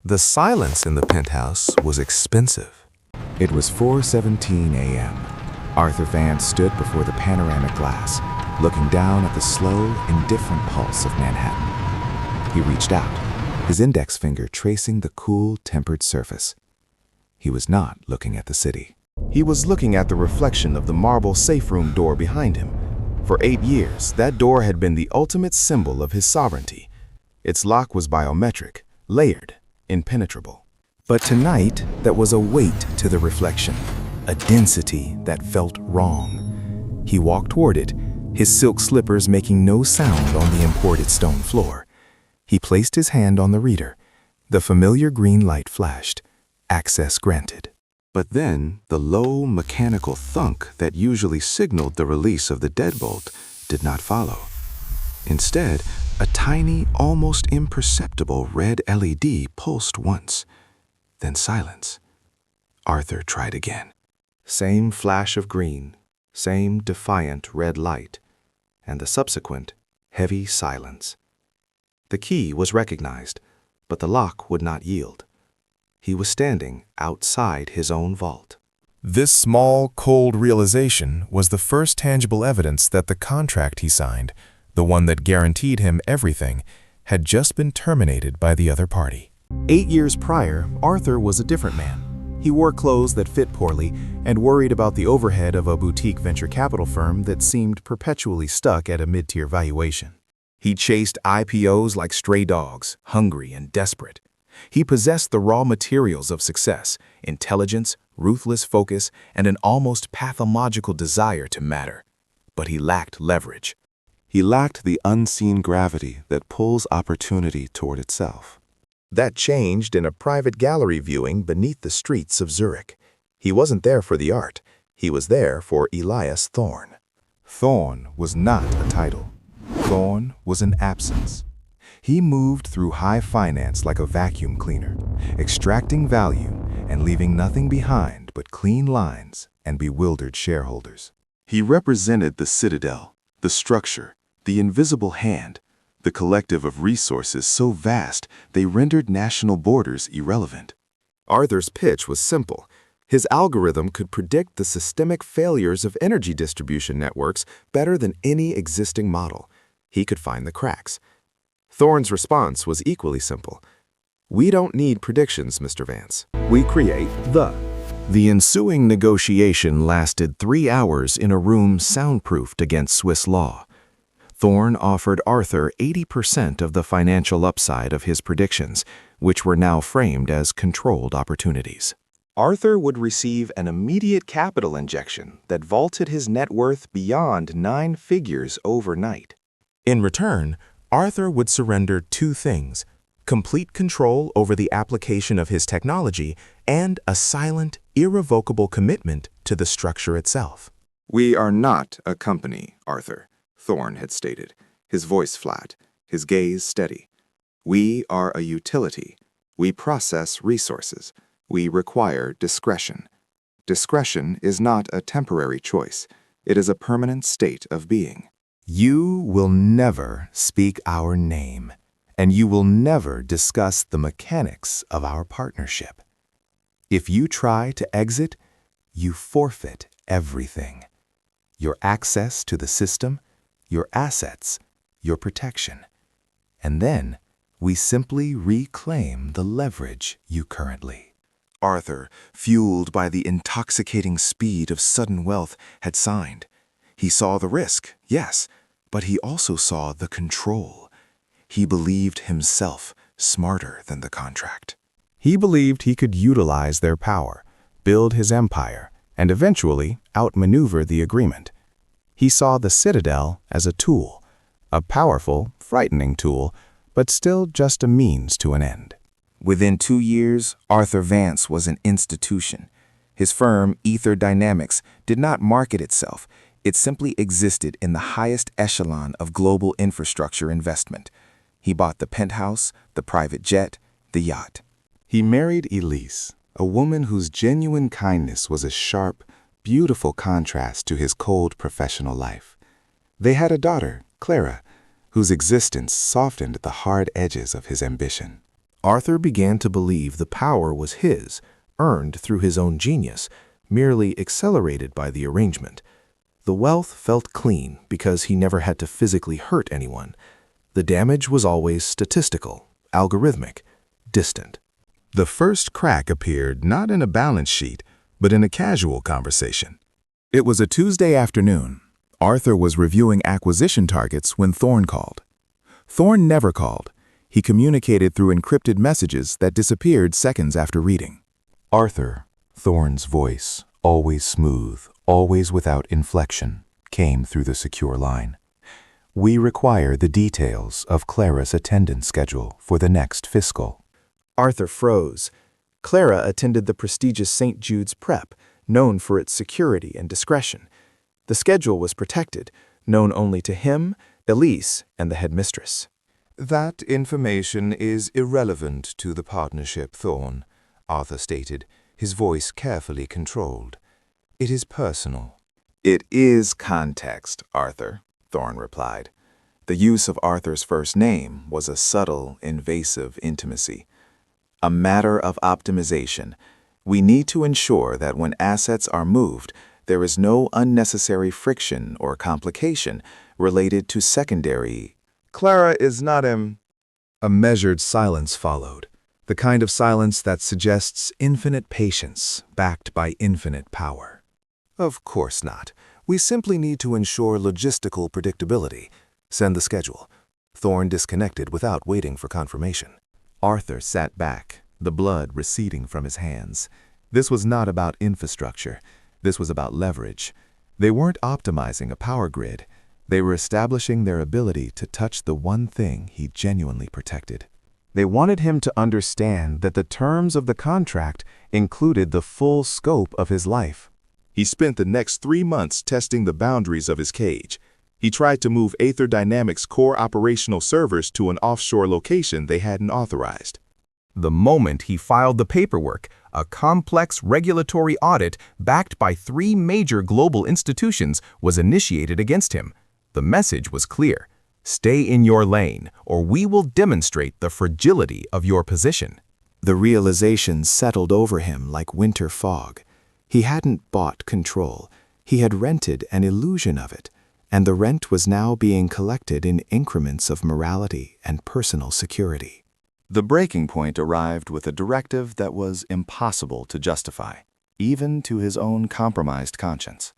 The silence in the penthouse was expensive. It was 4:17 a.m. Arthur Vance stood before the panoramic glass, looking down at the slow, indifferent pulse of Manhattan. He reached out, his index finger tracing the cool, tempered surface. He was not looking at the city. He was looking at the reflection of the marble safe room door behind him. For 8 years, that door had been the ultimate symbol of his sovereignty. Its lock was biometric, layered, impenetrable. But tonight, there was a weight to the reflection, a density that felt wrong. He walked toward it, his silk slippers making no sound on the imported stone floor. He placed his hand on the reader. The familiar green light flashed. Access granted. But then, the low, mechanical thunk that usually signaled the release of the deadbolt did not follow. Instead, a tiny, almost imperceptible red LED pulsed once, then silence. Arthur tried again. Same flash of green, same defiant red light, and the subsequent heavy silence. The key was recognized, but the lock would not yield. He was standing outside his own vault. This small, cold realization was the first tangible evidence that the contract he signed, the one that guaranteed him everything, had just been terminated by the other party. 8 years prior, Arthur was a different man. He wore clothes that fit poorly and worried about the overhead of a boutique venture capital firm that seemed perpetually stuck at a mid-tier valuation. He chased IPOs like stray dogs, hungry and desperate. He possessed the raw materials of success, intelligence, ruthless focus, and an almost pathological desire to matter. But he lacked leverage. He lacked the unseen gravity that pulls opportunity toward itself. That changed in a private gallery viewing beneath the streets of Zurich. He wasn't there for the art. He was there for Elias Thorne. Thorne was not a title. Thorne was an absence. He moved through high finance like a vacuum cleaner, extracting value and leaving nothing behind but clean lines and bewildered shareholders. He represented the citadel, the structure, the invisible hand, the collective of resources so vast they rendered national borders irrelevant. Arthur's pitch was simple. His algorithm could predict the systemic failures of energy distribution networks better than any existing model. He could find the cracks. Thorne's response was equally simple. We don't need predictions, Mr. Vance. We create the. The ensuing negotiation lasted 3 hours in a room soundproofed against Swiss law. Thorne offered Arthur 80% of the financial upside of his predictions, which were now framed as controlled opportunities. Arthur would receive an immediate capital injection that vaulted his net worth beyond 9 figures overnight. In return, Arthur would surrender 2 things: complete control over the application of his technology and a silent, irrevocable commitment to the structure itself. We are not a company, Arthur, Thorne had stated, his voice flat, his gaze steady. We are a utility. We process resources. We require discretion. Discretion is not a temporary choice. It is a permanent state of being. You will never speak our name, and you will never discuss the mechanics of our partnership. If you try to exit, you forfeit everything. Your access to the system, your assets, your protection. And then we simply reclaim the leverage you currently. Arthur, fueled by the intoxicating speed of sudden wealth, had signed. He saw the risk, yes, but he also saw the control. He believed himself smarter than the contract. He believed he could utilize their power, build his empire, and eventually outmaneuver the agreement. He saw the citadel as a tool, a powerful, frightening tool, but still just a means to an end. Within 2 years, Arthur Vance was an institution. His firm, Ether Dynamics, did not market itself. It simply existed in the highest echelon of global infrastructure investment. He bought the penthouse, the private jet, the yacht. He married Elise, a woman whose genuine kindness was a sharp, beautiful contrast to his cold professional life. They had a daughter, Clara, whose existence softened the hard edges of his ambition. Arthur began to believe the power was his, earned through his own genius, merely accelerated by the arrangement. The wealth felt clean because he never had to physically hurt anyone. The damage was always statistical, algorithmic, distant. The first crack appeared not in a balance sheet, but in a casual conversation. It was a Tuesday afternoon. Arthur was reviewing acquisition targets when Thorne called. Thorne never called. He communicated through encrypted messages that disappeared seconds after reading. Arthur, Thorne's voice, always smooth, always without inflection, came through the secure line. We require the details of Clara's attendance schedule for the next fiscal. Arthur froze. Clara attended the prestigious St. Jude's Prep, known for its security and discretion. The schedule was protected, known only to him, Elise, and the headmistress. That information is irrelevant to the partnership, Thorne, Arthur stated, his voice carefully controlled. It is personal. It is context, Arthur, Thorne replied. The use of Arthur's first name was a subtle, invasive intimacy. A matter of optimization. We need to ensure that when assets are moved, there is no unnecessary friction or complication related to secondary. Clara is not him. A measured silence followed, the kind of silence that suggests infinite patience backed by infinite power. Of course not. We simply need to ensure logistical predictability. Send the schedule. Thorne disconnected without waiting for confirmation. Arthur sat back, the blood receding from his hands. This was not about infrastructure. This was about leverage. They weren't optimizing a power grid. They were establishing their ability to touch the one thing he genuinely protected. They wanted him to understand that the terms of the contract included the full scope of his life. He spent the next 3 months testing the boundaries of his cage. He tried to move Aether Dynamics' core operational servers to an offshore location they hadn't authorized. The moment he filed the paperwork, a complex regulatory audit backed by 3 major global institutions was initiated against him. The message was clear: stay in your lane, or we will demonstrate the fragility of your position. The realization settled over him like winter fog. He hadn't bought control. He had rented an illusion of it, and the rent was now being collected in increments of morality and personal security. The breaking point arrived with a directive that was impossible to justify, even to his own compromised conscience.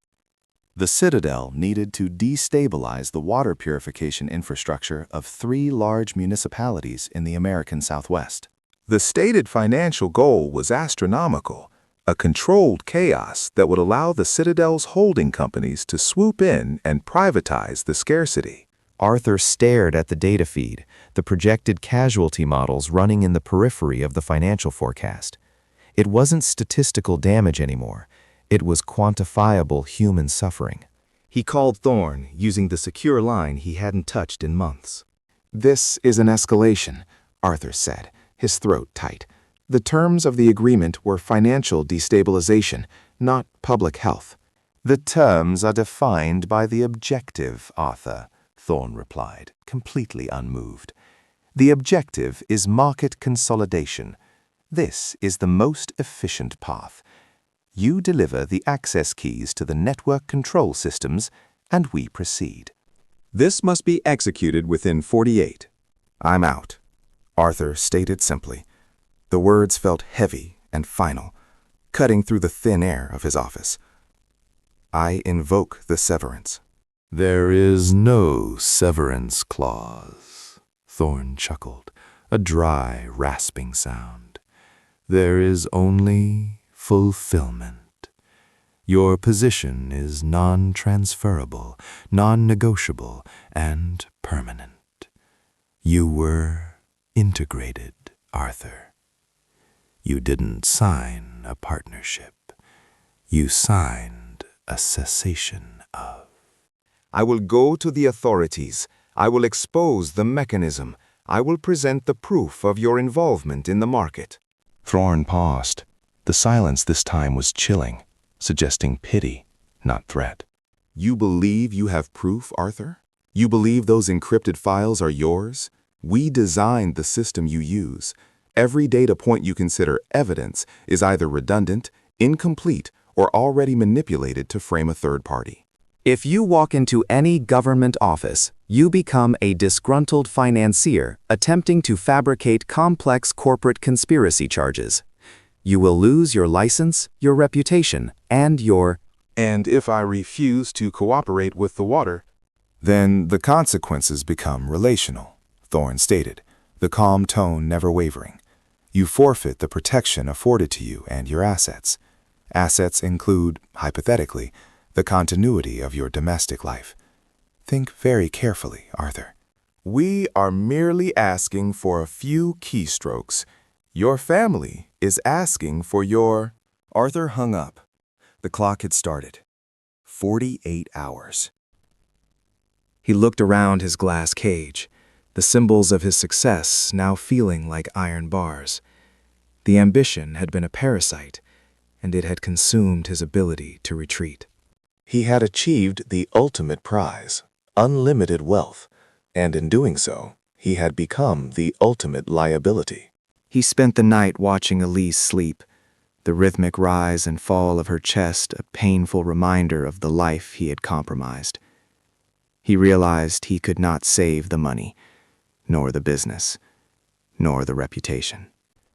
The Citadel needed to destabilize the water purification infrastructure of 3 large municipalities in the American Southwest. The stated financial goal was astronomical, a controlled chaos that would allow the Citadel's holding companies to swoop in and privatize the scarcity. Arthur stared at the data feed, the projected casualty models running in the periphery of the financial forecast. It wasn't statistical damage anymore. It was quantifiable human suffering. He called Thorne, using the secure line he hadn't touched in months. "This is an escalation," Arthur said, his throat tight. The terms of the agreement were financial destabilization, not public health. The terms are defined by the objective, Arthur, Thorne replied, completely unmoved. The objective is market consolidation. This is the most efficient path. You deliver the access keys to the network control systems, and we proceed. This must be executed within 48. I'm out, Arthur stated simply. The words felt heavy and final, cutting through the thin air of his office. I invoke the severance. There is no severance clause, Thorne chuckled, a dry, rasping sound. There is only fulfillment. Your position is non-transferable, non-negotiable, and permanent. You were integrated, Arthur. You didn't sign a partnership. You signed a cessation of. I will go to the authorities. I will expose the mechanism. I will present the proof of your involvement in the market. Thorne paused. The silence this time was chilling, suggesting pity, not threat. You believe you have proof, Arthur? You believe those encrypted files are yours? We designed the system you use. every data point you consider evidence is either redundant, incomplete, or already manipulated to frame a third party. If you walk into any government office, you become a disgruntled financier attempting to fabricate complex corporate conspiracy charges. You will lose your license, your reputation, and your... And if I refuse to cooperate with the water, then the consequences become relational, Thorne stated, the calm tone never wavering. You forfeit the protection afforded to you and your assets. Assets include, hypothetically, the continuity of your domestic life. Think very carefully, Arthur. We are merely asking for a few keystrokes. Your family is asking for your... Arthur hung up. The clock had started. 48 hours. He looked around his glass cage, the symbols of his success now feeling like iron bars. The ambition had been a parasite, and it had consumed his ability to retreat. He had achieved the ultimate prize, unlimited wealth, and in doing so, he had become the ultimate liability. He spent the night watching Elise sleep, the rhythmic rise and fall of her chest a painful reminder of the life he had compromised. He realized he could not save the money, nor the business, nor the reputation.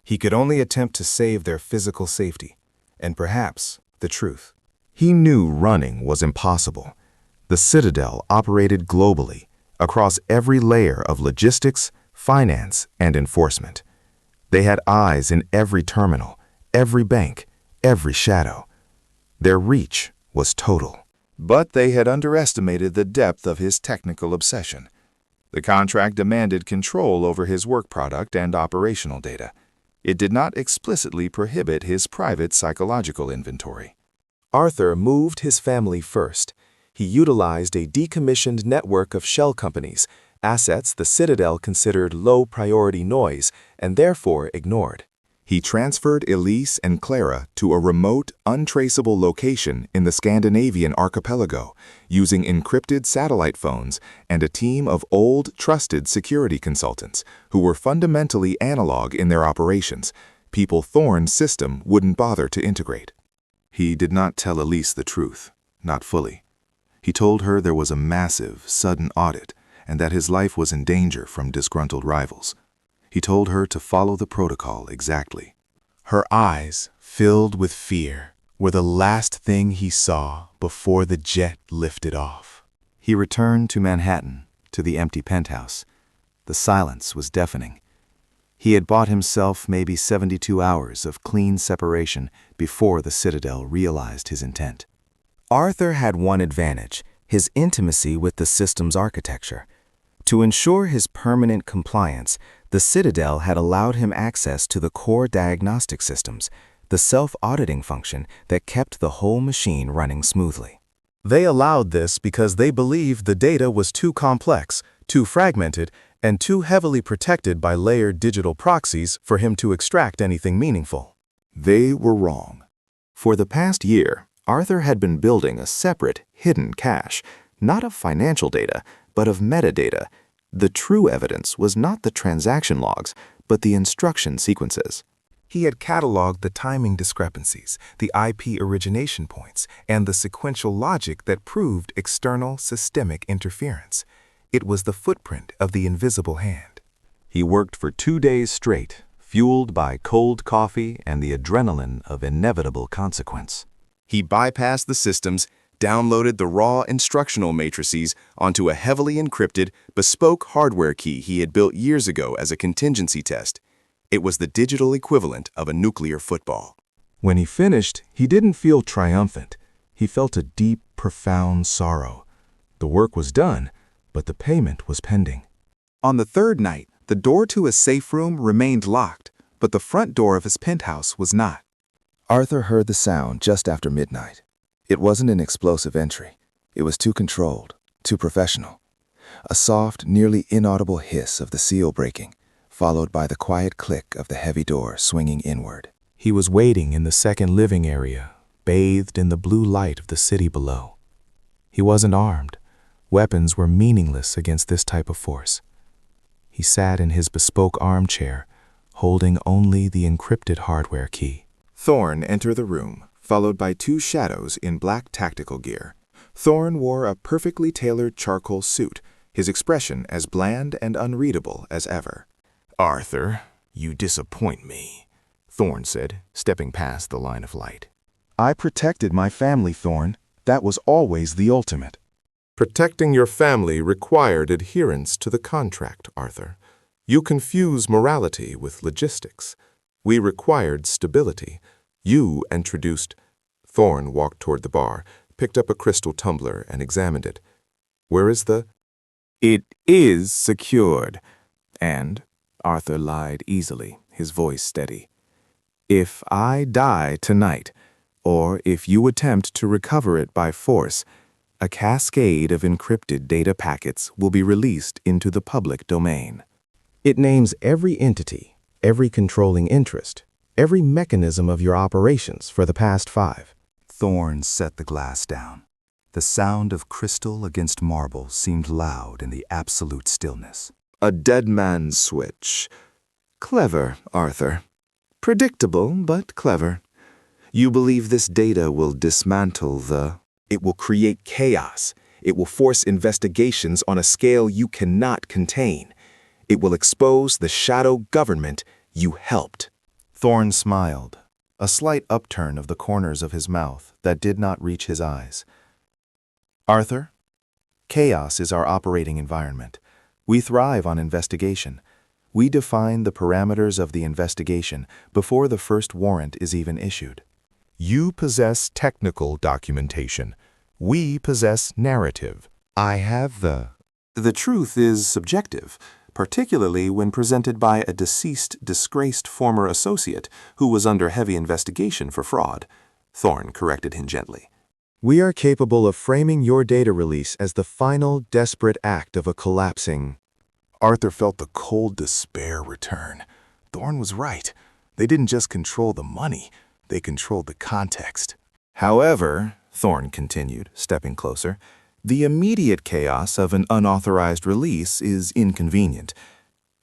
He could only attempt to save their physical safety, and perhaps the truth. He knew running was impossible. The Citadel operated globally, across every layer of logistics, finance, and enforcement. They had eyes in every terminal, every bank, every shadow. Their reach was total. But they had underestimated the depth of his technical obsession. The contract demanded control over his work product and operational data. It did not explicitly prohibit his private psychological inventory. Arthur moved his family first. He utilized a decommissioned network of shell companies, assets the Citadel considered low-priority noise and therefore ignored. He transferred Elise and Clara to a remote, untraceable location in the Scandinavian archipelago, using encrypted satellite phones and a team of old, trusted security consultants who were fundamentally analog in their operations, people Thorne's system wouldn't bother to integrate. He did not tell Elise the truth, not fully. He told her there was a massive, sudden audit and that his life was in danger from disgruntled rivals. He told her to follow the protocol exactly. Her eyes, filled with fear, were the last thing he saw before the jet lifted off. He returned to Manhattan, to the empty penthouse. The silence was deafening. He had bought himself maybe 72 hours of clean separation before the Citadel realized his intent. Arthur had one advantage, his intimacy with the system's architecture. To ensure his permanent compliance, the Citadel had allowed him access to the core diagnostic systems, the self-auditing function that kept the whole machine running smoothly. They allowed this because they believed the data was too complex, too fragmented, and too heavily protected by layered digital proxies for him to extract anything meaningful. They were wrong. For the past year, Arthur had been building a separate, hidden cache, not of financial data, but of metadata. The true evidence was not the transaction logs, but the instruction sequences. He had cataloged the timing discrepancies, the IP origination points, and the sequential logic that proved external systemic interference. It was the footprint of the invisible hand. He worked for 2 days straight, fueled by cold coffee and the adrenaline of inevitable consequence. He bypassed the systems, downloaded the raw instructional matrices onto a heavily encrypted, bespoke hardware key he had built years ago as a contingency test. It was the digital equivalent of a nuclear football. When he finished, he didn't feel triumphant. He felt a deep, profound sorrow. The work was done, but the payment was pending. On the third night, the door to his safe room remained locked, but the front door of his penthouse was not. Arthur heard the sound just after midnight. It wasn't an explosive entry. It was too controlled, too professional. A soft, nearly inaudible hiss of the seal breaking, followed by the quiet click of the heavy door swinging inward. He was waiting in the second living area, bathed in the blue light of the city below. He wasn't armed. Weapons were meaningless against this type of force. He sat in his bespoke armchair, holding only the encrypted hardware key. Thorn entered the room, followed by two shadows in black tactical gear. Thorn wore a perfectly tailored charcoal suit, his expression as bland and unreadable as ever. Arthur, you disappoint me, Thorn said, stepping past the line of light. I protected my family, Thorn. That was always the ultimate. Protecting your family required adherence to the contract, Arthur. You confuse morality with logistics. We required stability. You introduced. Thorn walked toward the bar, picked up a crystal tumbler, and examined it. Where is the... It is secured. And, Arthur lied easily, his voice steady. If I die tonight, or if you attempt to recover it by force, a cascade of encrypted data packets will be released into the public domain. It names every entity, every controlling interest, every mechanism of your operations for the past 5. Thorn set the glass down. The sound of crystal against marble seemed loud in the absolute stillness. A dead man's switch. Clever, Arthur. Predictable, but clever. You believe this data will dismantle the... It will create chaos. It will force investigations on a scale you cannot contain. It will expose the shadow government you helped. Thorn smiled, a slight upturn of the corners of his mouth that did not reach his eyes. Arthur, chaos is our operating environment. We thrive on investigation. We define the parameters of the investigation before the first warrant is even issued. You possess technical documentation. We possess narrative. I have the... The truth is subjective, particularly when presented by a deceased, disgraced former associate who was under heavy investigation for fraud. Thorn corrected him gently. We are capable of framing your data release as the final, desperate act of a collapsing... Arthur felt the cold despair return. Thorn was right. They didn't just control the money. They controlled the context. However, Thorn continued, stepping closer, the immediate chaos of an unauthorized release is inconvenient.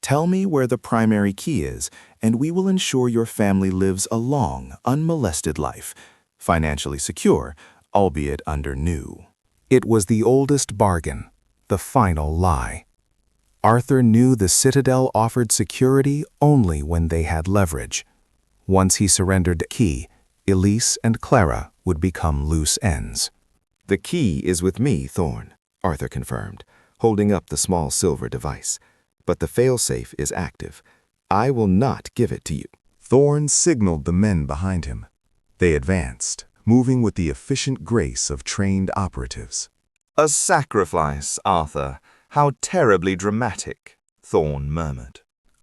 Tell me where the primary key is, and we will ensure your family lives a long, unmolested life, financially secure, albeit under new. It was the oldest bargain, the final lie. Arthur knew the Citadel offered security only when they had leverage. Once he surrendered the key, Elise and Clara would become loose ends. The key is with me, Thorn, Arthur confirmed, holding up the small silver device. But the failsafe is active. I will not give it to you. Thorn signaled the men behind him. They advanced, moving with the efficient grace of trained operatives. A sacrifice, Arthur. How terribly dramatic, Thorn murmured.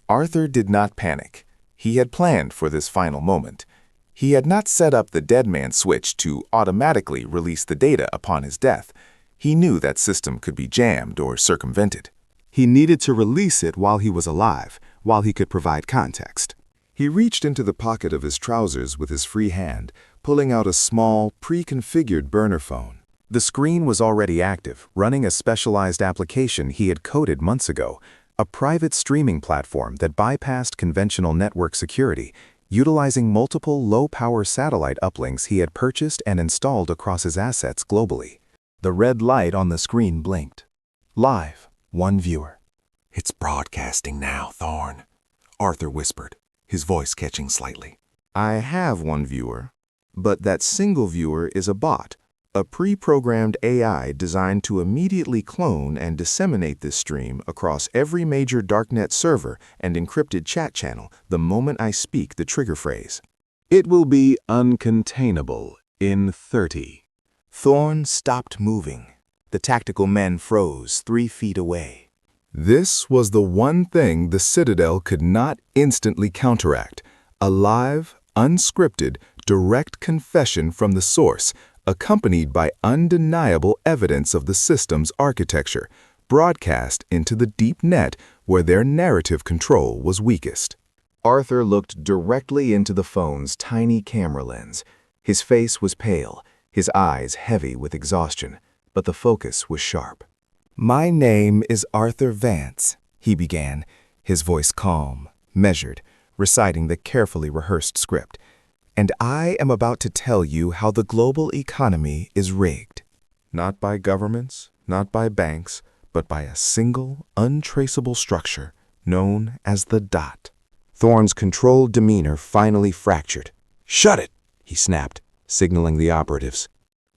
Arthur did not panic. He had planned for this final moment. He had not set up the dead man switch to automatically release the data upon his death. He knew that system could be jammed or circumvented. He needed to release it while he was alive, while he could provide context. He reached into the pocket of his trousers with his free hand, pulling out a small, pre-configured burner phone. The screen was already active, running a specialized application he had coded months ago, a private streaming platform that bypassed conventional network security, utilizing multiple low-power satellite uplinks he had purchased and installed across his assets globally. The red light on the screen blinked. Live, 1 viewer. It's broadcasting now, Thorn, Arthur whispered, his voice catching slightly. I have 1 viewer, but that single viewer is a bot, a pre-programmed AI designed to immediately clone and disseminate this stream across every major darknet server and encrypted chat channel the moment I speak the trigger phrase. It will be uncontainable in 30. Thorn stopped moving. The tactical men froze 3 feet away. This was the one thing the Citadel could not instantly counteract, a live, unscripted, direct confession from the source, accompanied by undeniable evidence of the system's architecture, broadcast into the deep net where their narrative control was weakest. Arthur looked directly into the phone's tiny camera lens. His face was pale, his eyes heavy with exhaustion, but the focus was sharp. My name is Arthur Vance, he began, his voice calm, measured, reciting the carefully rehearsed script. "And I am about to tell you how the global economy is rigged. Not by governments, not by banks, but by a single, untraceable structure known as the dot." Thorne's controlled demeanor finally fractured. "Shut it!" he snapped, signaling the operatives.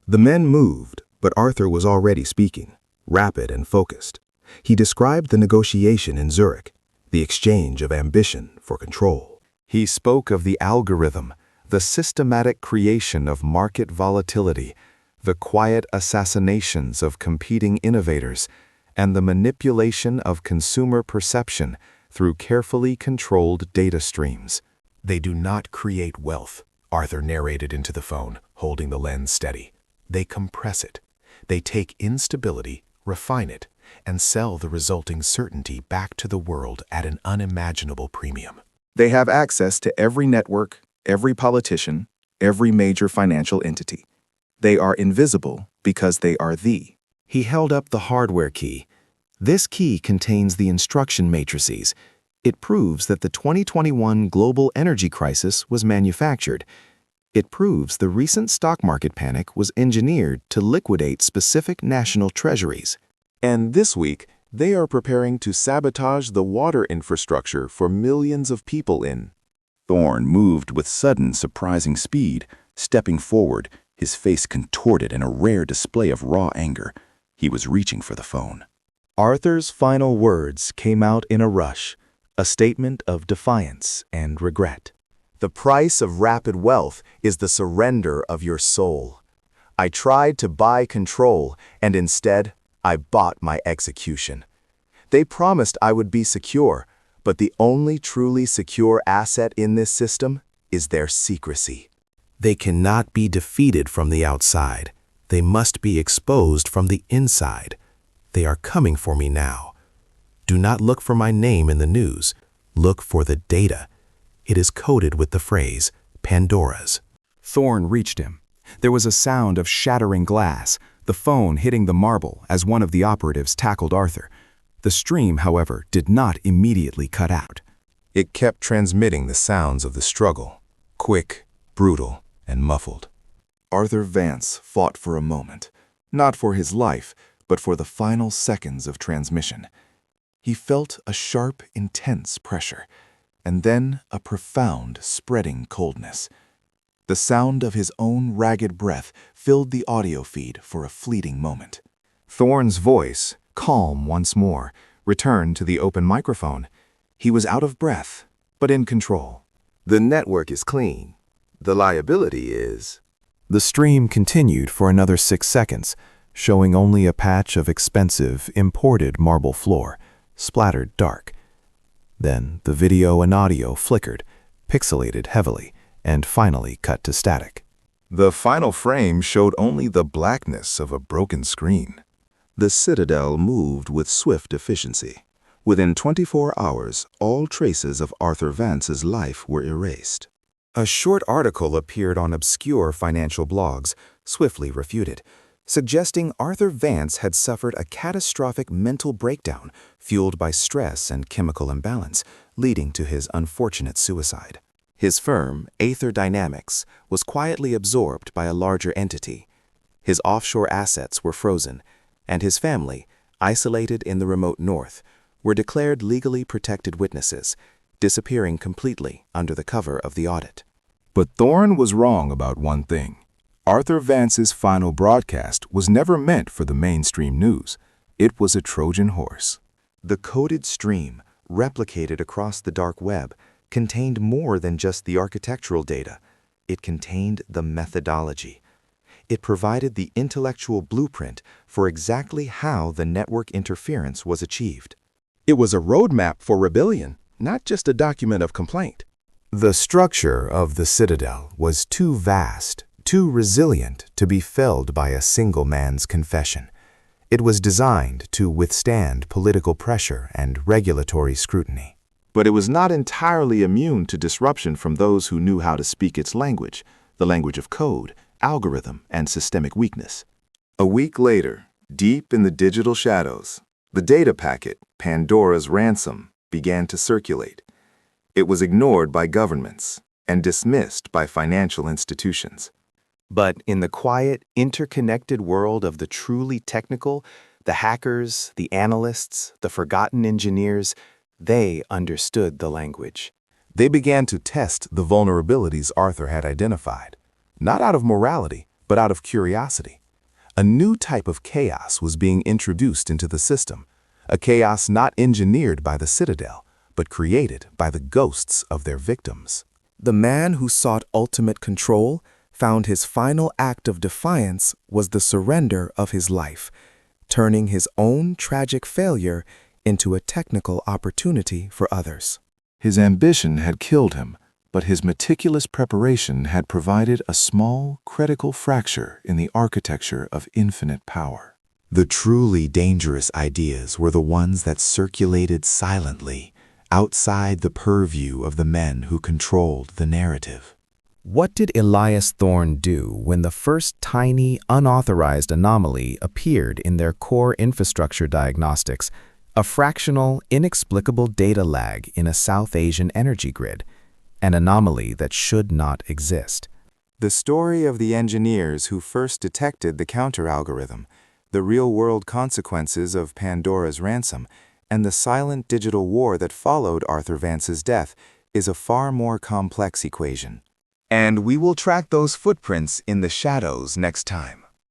The men moved, but Arthur was already speaking, rapid and focused. He described the negotiation in Zurich, the exchange of ambition for control. He spoke of the algorithm, the systematic creation of market volatility, the quiet assassinations of competing innovators, and the manipulation of consumer perception through carefully controlled data streams. "They do not create wealth," Arthur narrated into the phone, holding the lens steady. "They compress it. They take instability, refine it, and sell the resulting certainty back to the world at an unimaginable premium." They have access to every network, every politician, every major financial entity. They are invisible because they are the. He held up the hardware key. This key contains the instruction matrices. It proves that the 2021 global energy crisis was manufactured. It proves the recent stock market panic was engineered to liquidate specific national treasuries. And this week, they are preparing to sabotage the water infrastructure for millions of people in. Thorne moved with sudden, surprising speed, stepping forward, his face contorted in a rare display of raw anger. He was reaching for the phone. Arthur's final words came out in a rush, a statement of defiance and regret. "The price of rapid wealth is the surrender of your soul. I tried to buy control, and instead, I bought my execution. They promised I would be secure, but the only truly secure asset in this system is their secrecy. They cannot be defeated from the outside. They must be exposed from the inside. They are coming for me now. Do not look for my name in the news. Look for the data. It is coded with the phrase, Pandora's." Thorne reached him. There was a sound of shattering glass, the phone hitting the marble as one of the operatives tackled Arthur. The stream, however, did not immediately cut out. It kept transmitting the sounds of the struggle, quick, brutal, and muffled. Arthur Vance fought for a moment, not for his life, but for the final seconds of transmission. He felt a sharp, intense pressure, and then a profound, spreading coldness. The sound of his own ragged breath filled the audio feed for a fleeting moment. Thorne's voice, calm once more, returned to the open microphone. He was out of breath, but in control. "The network is clean. The liability is..." The stream continued for another 6 seconds, showing only a patch of expensive, imported marble floor, splattered dark. Then the video and audio flickered, pixelated heavily, and finally cut to static. The final frame showed only the blackness of a broken screen. The Citadel moved with swift efficiency. Within 24 hours, all traces of Arthur Vance's life were erased. A short article appeared on obscure financial blogs, swiftly refuted, suggesting Arthur Vance had suffered a catastrophic mental breakdown fueled by stress and chemical imbalance, leading to his unfortunate suicide. His firm, Aether Dynamics, was quietly absorbed by a larger entity. His offshore assets were frozen, and his family, isolated in the remote north, were declared legally protected witnesses, disappearing completely under the cover of the audit. But Thorne was wrong about one thing. Arthur Vance's final broadcast was never meant for the mainstream news. It was a Trojan horse. The coded stream, replicated across the dark web, contained more than just the architectural data. It contained the methodology. It provided the intellectual blueprint for exactly how the network interference was achieved. It was a roadmap for rebellion, not just a document of complaint. The structure of the Citadel was too vast, too resilient to be felled by a single man's confession. It was designed to withstand political pressure and regulatory scrutiny. But it was not entirely immune to disruption from those who knew how to speak its language, the language of code, algorithm, and systemic weakness. A week later, deep in the digital shadows, the data packet, Pandora's Ransom, began to circulate. It was ignored by governments and dismissed by financial institutions. But in the quiet, interconnected world of the truly technical, the hackers, the analysts, the forgotten engineers, they understood the language. They began to test the vulnerabilities Arthur had identified, not out of morality, but out of curiosity. A new type of chaos was being introduced into the system, a chaos not engineered by the Citadel, but created by the ghosts of their victims. The man who sought ultimate control found his final act of defiance was the surrender of his life, turning his own tragic failure into a technical opportunity for others. His ambition had killed him, but his meticulous preparation had provided a small, critical fracture in the architecture of infinite power. The truly dangerous ideas were the ones that circulated silently, outside the purview of the men who controlled the narrative. What did Elias Thorne do when the first tiny, unauthorized anomaly appeared in their core infrastructure diagnostics, a fractional, inexplicable data lag in a South Asian energy grid, an anomaly that should not exist? The story of the engineers who first detected the counter-algorithm, the real-world consequences of Pandora's ransom, and the silent digital war that followed Arthur Vance's death is a far more complex equation. And we will track those footprints in the shadows next time.